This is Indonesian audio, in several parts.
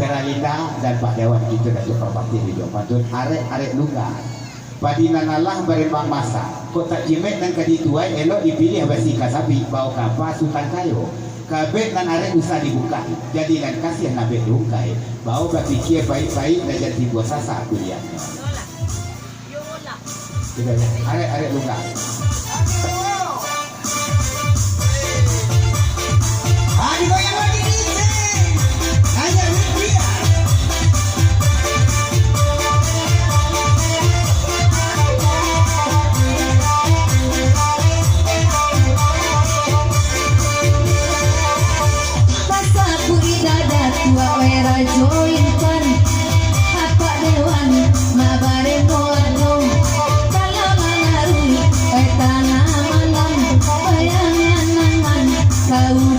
Peralinda dan Pak Dewan itu Datuk Perbakti video patut arek luka padinanalah berembang masa kok tak jimet dan kadituai elok dipilih basi kasapi bau kapa sultan kayo kabeh nan arek usah dibuka jadi nan kasihan nabe dungkai bau berpikir baik-baik dan jadi buah sasa aku lihat arek luka digoyang lagi DJ hanya dia masa puri dada tua wera joinkan apa dewan mabare mono kalau mengarui tanah malam bayangan nangan kau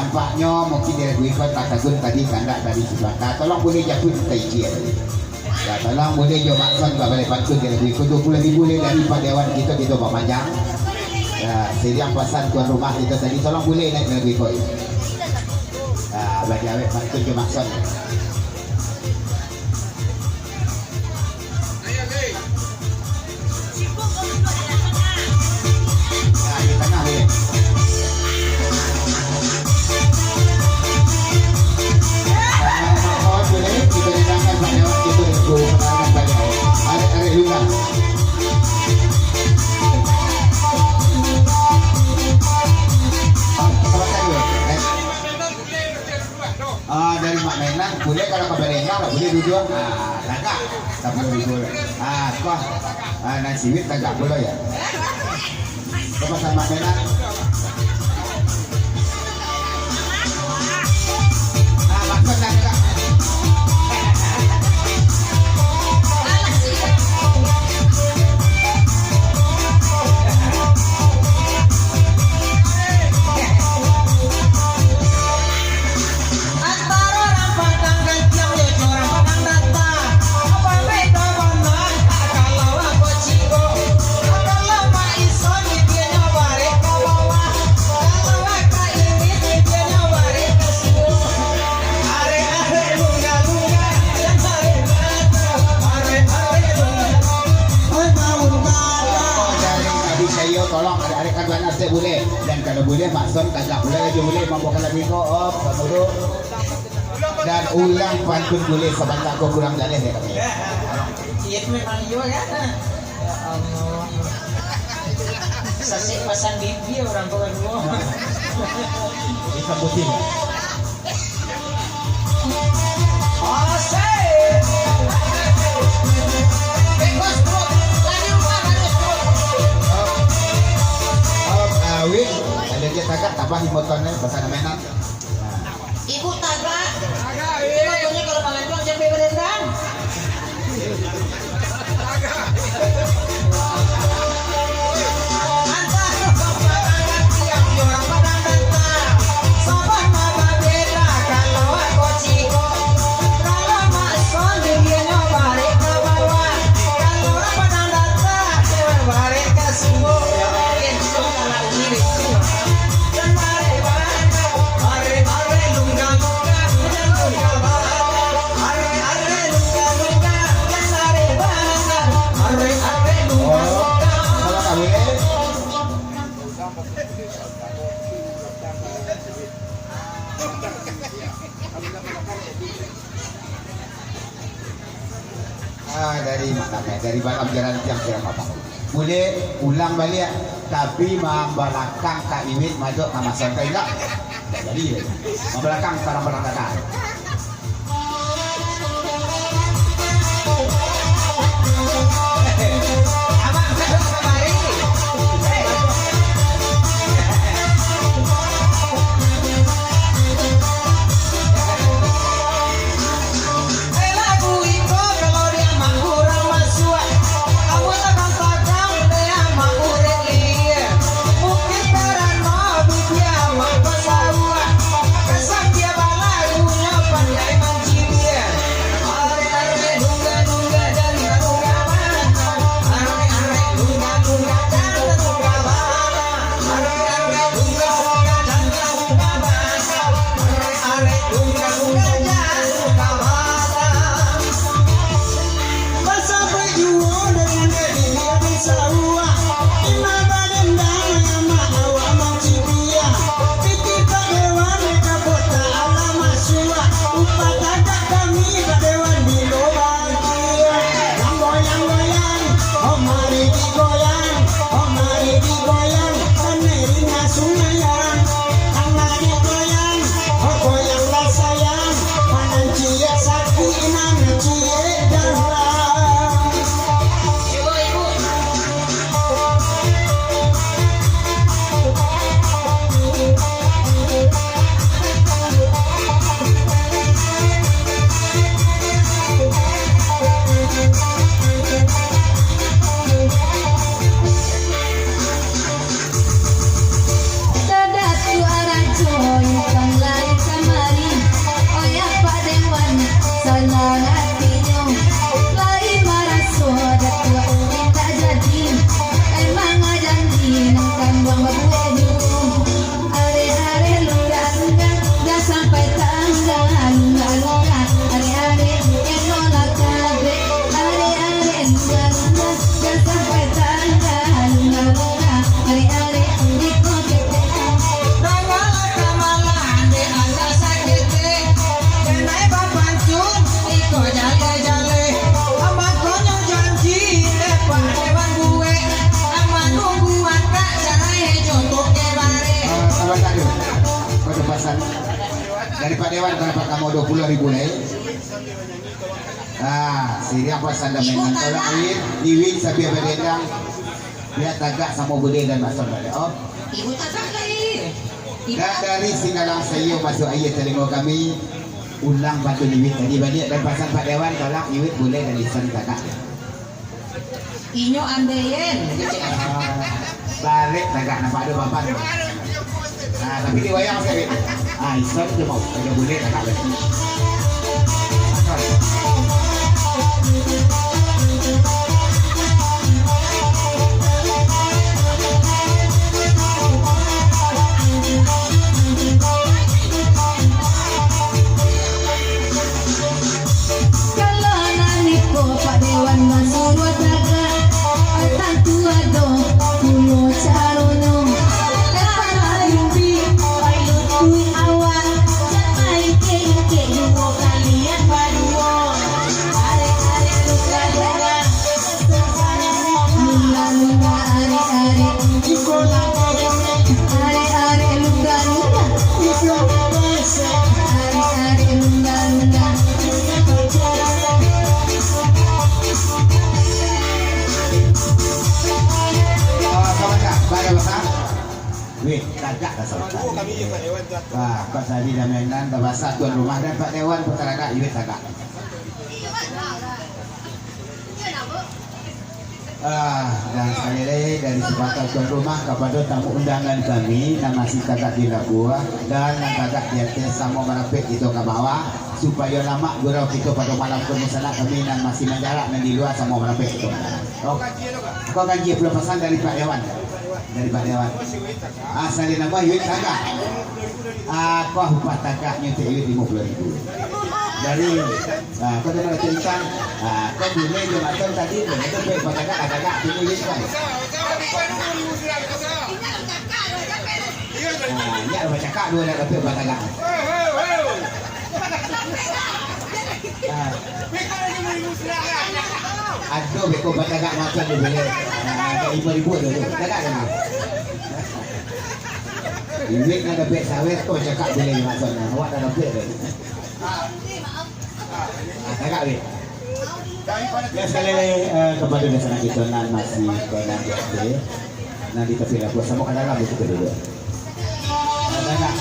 nampaknya mungkin dia ikut takun tadi kandak tadi sebelah tolong boleh jatuh kita izin ya tolong boleh jo maksud boleh pantun dia ikut 20,000 dari Pak Dewan kita Pak Panjang ya sediang pasan tuan rumah kita tadi tolong boleh naik lebih ikut bagi awet pantun jo maksud di tengah boleh dari Mak Menang boleh kalau ke Berenang boleh duduk tagak tak boleh duduk kok nasi wit tagak boleh ya ke pasar Mak Menang maksud tagak Kalau boleh makson kagak boleh aja boleh mampu kalau minggu op dulu dan ulang pantun boleh sebentar kau kurang dalih ya kami. Iya memang iya ya. Ya Allah. Sasik pasang bibi orang tua dua. Bisa putih. Asik. Bebas bro. Lagi rumah harus bro. Wih, ada dia tagak tambah motornya pasang mainan. Ibu tagak. Itu motornya kalau makan doang sampai berendam. Dari malam jalan tiang kira apa boleh ulang balik tapi membelakang Kak Iwit masuk ke masyarakat enggak jadi membelakang barang-barang datang dari Pak Dewan dapat kamu 20.000 nih. Ah, sini apa sanda mainan tolak Iwin sabi bedang. Dia tagak sama bude dan masuk balik. Oh. Ibu tagak lagi. Dan dari Sinalang Sayo masuk ayat telinga kami ulang batu Iwin tadi balik dan pasang Pak Dewan tolak Iwin boleh dan lisan tagak. Inyo ambeien. Balik tagak nampak ada bapak. Nah, tapi di wayang sekali. Ah, Islam dia mau ada boleh tak ada. Kalau nani ko Pak Dewan masuruh tagak, tantu ado pulo carono. cek duo kalian berdua. Are-are luka-luka, lunga-lunga are-are. Are-are lunga-lunga, are-are lunga-lunga. Pada besar, wih, kagak dah sama. Wah, kau tadi dah mainan, dah basah tuan rumah dan Pak Dewan putar agak, wih kagak. Dan sekali lagi dari sepatah tuan rumah kepada tamu undangan kami nama si kakak di Labua dan yang kakak di atas sama merapik itu ke bawah supaya lama gurau kita pada malam kemusana kami dan masih menjarak dan di luar sama merapik itu. Kau gaji belum pesan dari Pak Dewan. Dari Pak Dewan. Asal nama Yuit Tagak. Kau upah tagaknya tu Yuit 50,000. Dari kau dengar cerita, kau boleh jemaatan tadi tu, itu baik Pak Tagak tu Yuit kan. Ya ada cakap dua dah dapat Pak Tagak. Aduh, beko Pak Tagak macam tu boleh. 5,000 dulu. Tagak kan. Duit nak dapat sawit tu cakap boleh maksudnya. Awak dah dapat dah. Tagak ni. Ya sekali lagi kepada desa kita nan masih konan dia. Nanti tapi lah sama kan dalam itu dulu. Tagak.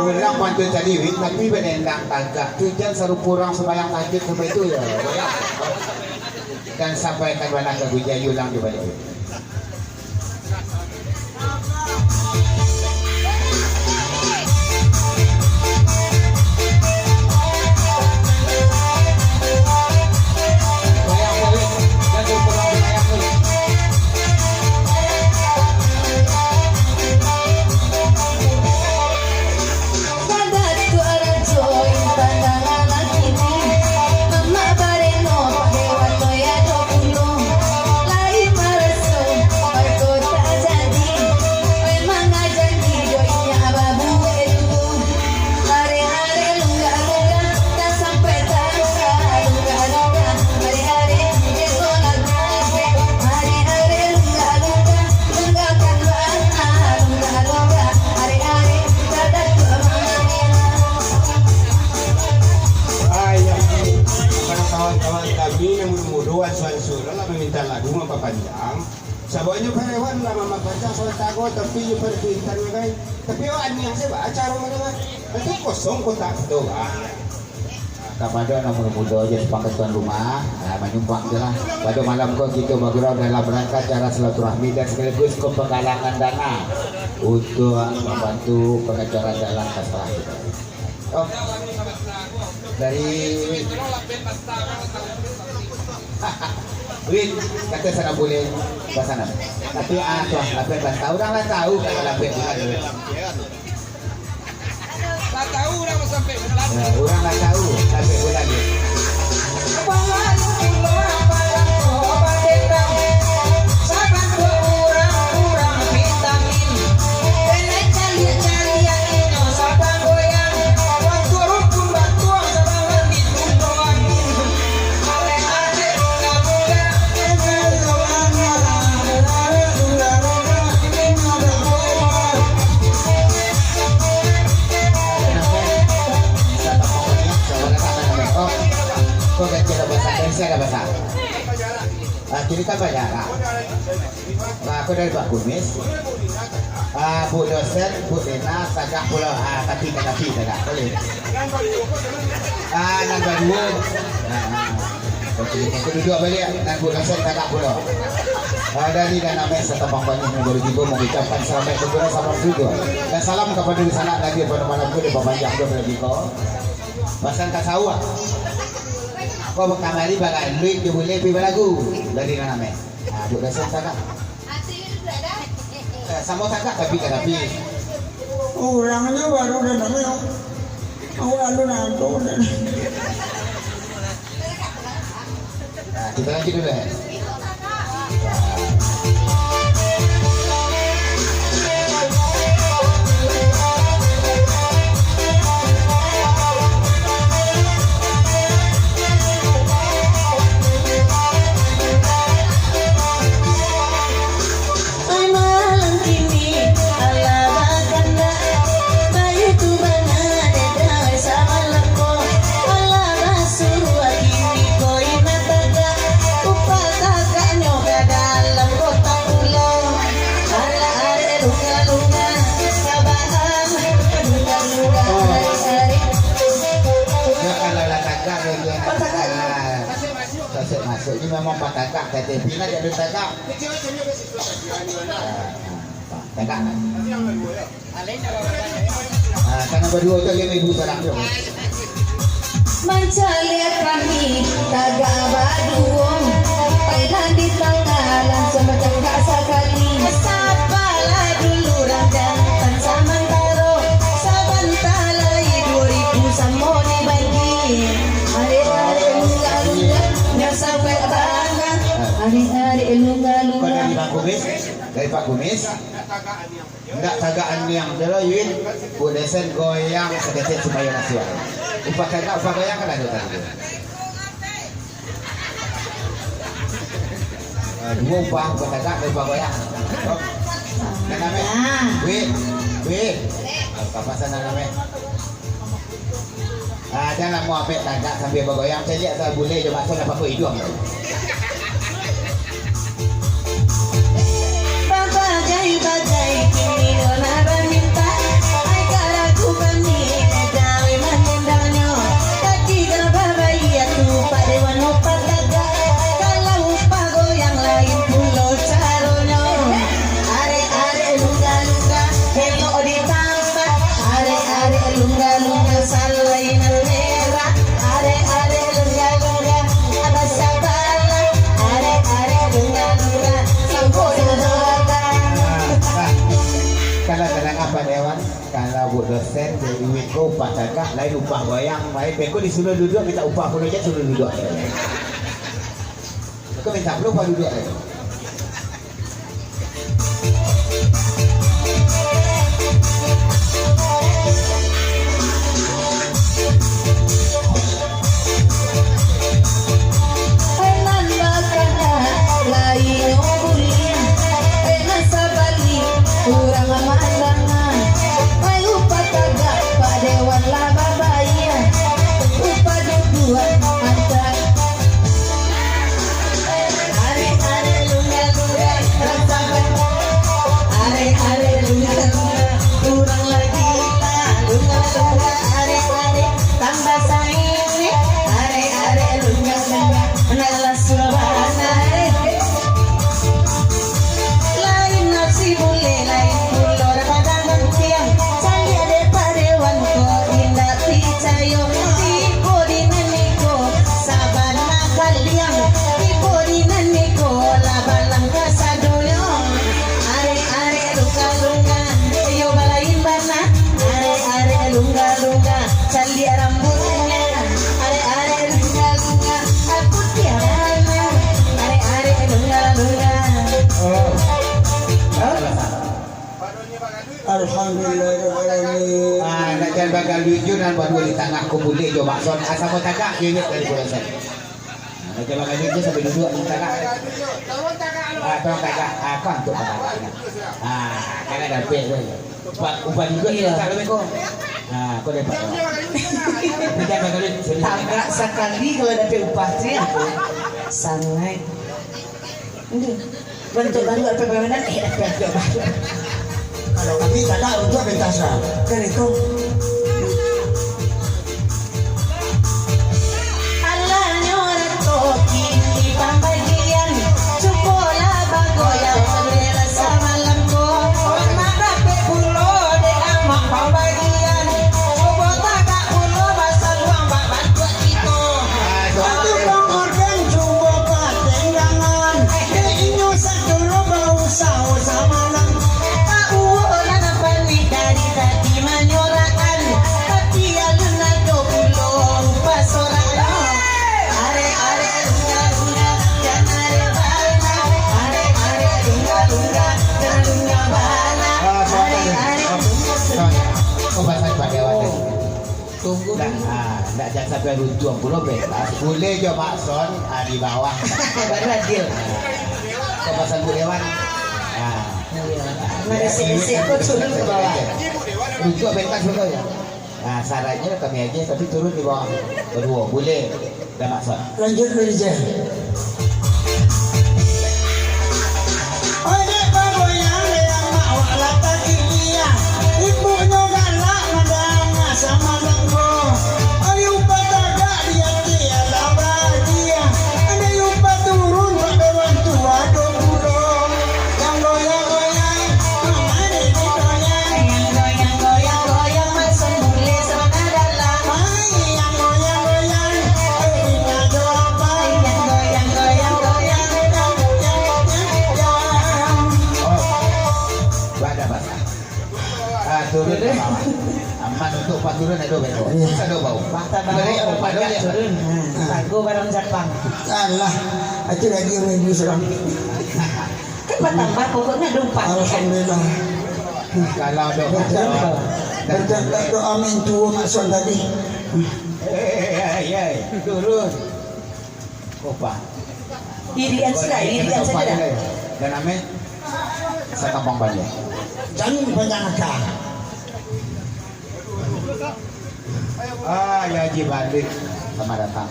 Ulang pantun tadi, tapi benendang tagak. Tujuan seru kurang sembahyang tahajud sampai itu ya. Dan sampaikan mana ke Bujayu ulang di balik. Sabanya parewan lah mama baca soal tago tapi you perpintar guys. Tapi awak ni saya acara mana itu kosong kotak tu kepada nomor muda aja sepakat tuan rumah menyumbang je lah pada malam kau kita bergerak dalam rangka cara silaturahmi dan sekaligus penggalangan dana untuk membantu pengacara dalam kasrah kita. Dari Win, kata sana boleh ke sana. Tapi tuan lapet bantau orang lah tahu kalau lapet bulan. Tak tahu orang sampai bulan. Orang lah tahu sampai bulan. Kini kan banyak lah. Aku dari Pak Kumis. Bu dosen, Bu Dena, tagak pula. Tapi tagak boleh. Nombor 2. Aku duduk balik. Dan Bu dosen tagak pula. Dari dan namanya serta pangkatnya yang baru tiba mengucapkan selamat kepada sama juga. Dan salam kepada di sana lagi pada malam itu di panjang dua lagi kau. Pasan kasawah. Kau berkamari bagai duit dia boleh pergi lagu dari nama. Bu dosen tagak. Sama tagak tapi orangnya baru dan namanya lalu nanto. Kita lanjut dulu ya. Masuk ini memang Pak Tagak, Tete Pina jadi Tagak. Tagak. Karena berdua itu yang ibu serang dong. Mencari kami tagak baduong, pailan di tengah langsung bercakap sekali. Sapalah dulu randang sama taro, sabantalai 2000 samo dibagi. Hari-hari lunga-lunga, nggak sampai banget. Hari-hari lunga-lunga. Kau dari Pak Kumis, enggak tagaan yang deloyuin, Bu desen goyang sedikit supaya nasihat. Upah tagak, upah goyang kan ada tadi. Dua upah tagak, upah goyang. Dan namanya, wih, kapasan namanya. Jangan mau ambil tagak sambil bergoyang. Saya lihat tak boleh je masuk dapat apa hidung. Bagai kini dona berminta, agar aku bani gawe menendangnya. Tadi kenapa bayi aku pada dewan upah tagak, kalau upah goyang lain pulau caranya. Are-are lunga-lunga, helok ditambah. Are-are lunga-lunga salain merah. Are-are lunga-lunga, ada sabala. Are-are lunga-lunga, sampai Kalau tenang apa dewan, kalau Bu dosen jadi wiko upah tagak, lain upah goyang, lain beko disuruh duduk minta upah pun aja suruh duduk. Kau minta upah duduk. kurang mandangan, ay upah tagak Pak Dewan laba bayan, upah dua antar. Are lunga-lunga, rasakan. Are lunga-lunga, kurang lagi lah. Lunga-lunga, are tambah saing. Are lunga-lunga, nalas Surabaya. Lain nafsi boleh, lain pulau padang tiang. Saya depan dewan ko indah picayo. Tipu di naniko sabana kaliang. Tipu di naniko labalang kasadoyo. Are lunga-lunga, yo balain bana. Are lunga-lunga, cali rambutnya. Are lunga-lunga, aku tiana. Are lunga-lunga. Alhamdulillahirrahmanirrahim. Nak jalan bagal lujunan buat di tengah kumpulnya coba son asal mau tagak unit dari Pulau. Nak jalan bagal luju sampai duduk di tagak. Tolong tagak apa untuk tagaknya? Karena dapat tu. Upah juga ya. Tak lebih kau. Kau dapat. Jangan bagal luju. Tagak sekali kalau dapat upah tu ya. Sangat. Bentuk bantu permainan Kalau kami tak ada untuk bentasa. Kan itu. Allah nyoret koki di pambagian cupola bagoyang sebela samalam ko orang mata pe pulo de amak pambagian coba tak pulo basal uang bak bantu kita Satu pengorban coba patengangan. Inyo satu lo bau sawo sama lang. uola na pani dari tadi manyorakan tapi aluna do pulo pasorano are lunga lunga janare bana are lunga lunga bana Kau bahasa Pak Dewan deh. tunggu Nggak jangan sampai runtuh pulau bebas. Boleh jo Pak Son di bawah. baru adil Kau bahasa Bu Dewan. mari sini aku turun ke bawah Runtuh bebas betul ya. Nah, sarannya kami aja tapi turun di bawah kedua boleh. Dah Pak Son. Lanjut Rizal. Ode bagoyang yang mau latar dia. Ibunya galak mandang sama langko. Ayo pataga dia tiada bahagia. Ada yupa turun pada waktu ada pulau. Yang goyang-goyang, mana ini goyang? goyang masuk boleh sama dalam Hai yang goyang-goyang, ini ada apa? goyang Ada bahasa. Turun ke bawah. Aman untuk Pak turun ada betul. Ada bau. Fakta baru Beri apa pajak dia? turun. Tangguh barang Jepang. Alah, itu lagi minggu serang. Kan bertambah pokoknya dumpat. Alhamdulillah. Kalau ada Berjalan doa mintu maksud tadi. turun. Kopa. Irian saja. Dan ame saya kampung balik. Jangan banyak nakal. Ya Haji balik sama datang.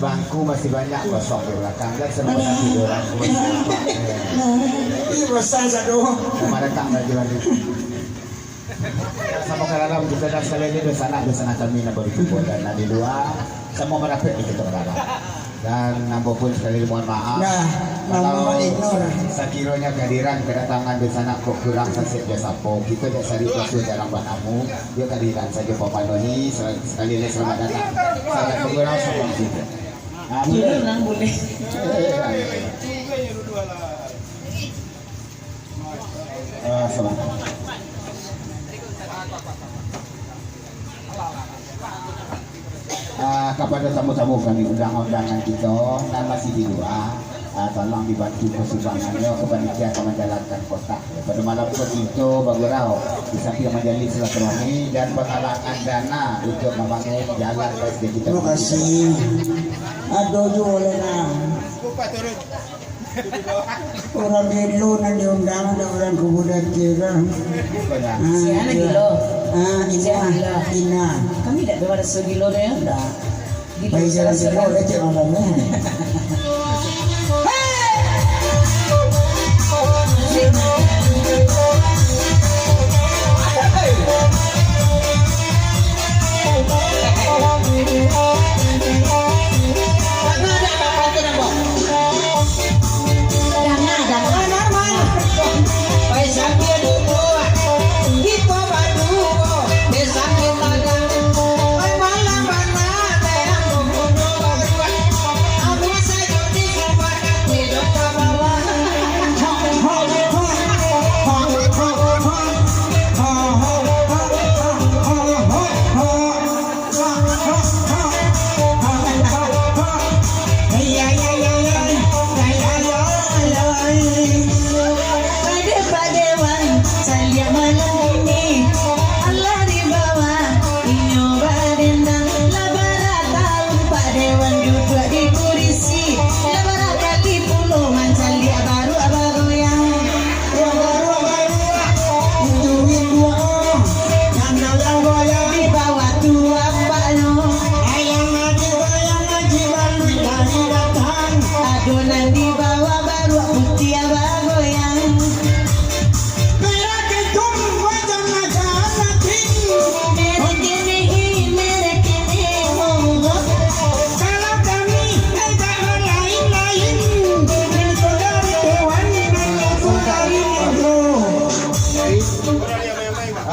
Bangku masih banyak kosong di belakang dan semua tidur orang. Ini bosan satu. Sama datang Haji balik. Sama ke dalam kita dah sekali ini di sana kami nak berjumpa dan di luar semua merapit di kita dalam. Dan nambah pun sekali mohon maaf. Nah, kalau ignore. sekiranya kehadiran kedatangan di sana kok kurang sasih jasa po kita dah cari sesuatu jarang buat kamu dia kehadiran saja Papa Noni sekali lagi selamat datang sangat kurang sama kita. Turun lang boleh. Selamat. Kepada tamu-tamu kami undangan kita dan masih di luar tolong dibantu kesumbangannya ke panitia akan menjalankan kotak pada malam itu bagurau di samping menjadi silaturahmi dan penggalangan dana untuk membangun jalan SD kita. Terima kasih. Aduh jualan nah. Orang Belo nan diundang ada orang kemudian kira. Siapa kilo? Ina. Kami tak berada segilo deh. Baik jalan jalan leceh malamnya. Malam mana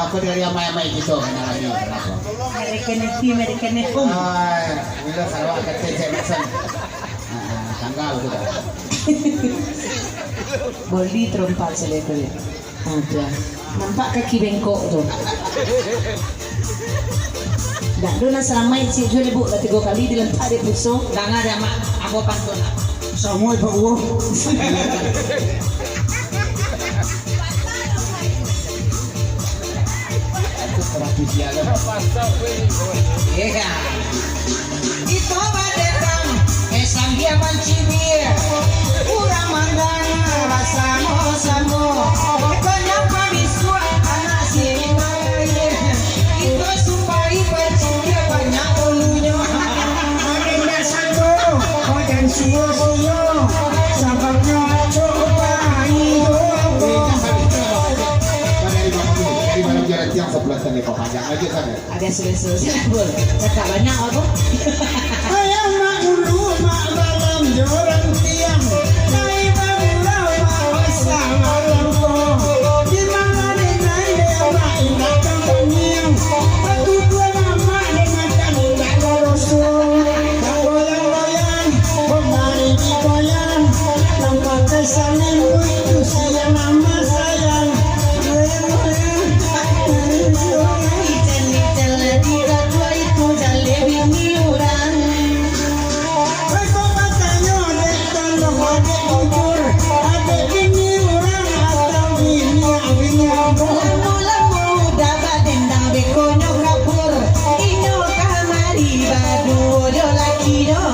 Aku dari amai-amai gitu kena lagi. American Bila sarwa kete cek mesen. Tanggal tu dah. Boli terompak selepas ni. Ada. Nampak kaki bengkok tu. Dah tu nak seramai cik jual ibu dah 3 kali dilentak dia pusing. Jangan ada mak, aku pantun. Semua Pak Uwo. Terapi siaga. Iya. Itu badetang, esang dia mancibir. Urang mandana rasa mo-samo. Kenapa bisua anak singai? Itu supaya pancing dia banyak ulunya. Adinda satu, kau jangan siyo-siyo. Sababnya coba hidup. Dari malam jalan tiang sebelah sana kau panjang aja sana. Ada selesai boleh. Cakap banyak aku. Ayah mak ulu mak dalam joran tiang. Nai babulau mak wasa malam ko. Di mana denai dewa indah kampanyang. Batu dua nama dengan tanah lorosul. Goyang-goyang, kembali digoyang. Nampak kesaling itu siang nama sayang. Goyang-goyang, Itel di tua itu jalebi miurang. Hei kau katanya dek tolong adek jujur. Adek bini orang atau bini abang. Lamu-lamu dapat dendang bekonyo kapur. Inyo kamari badu ojo laki do.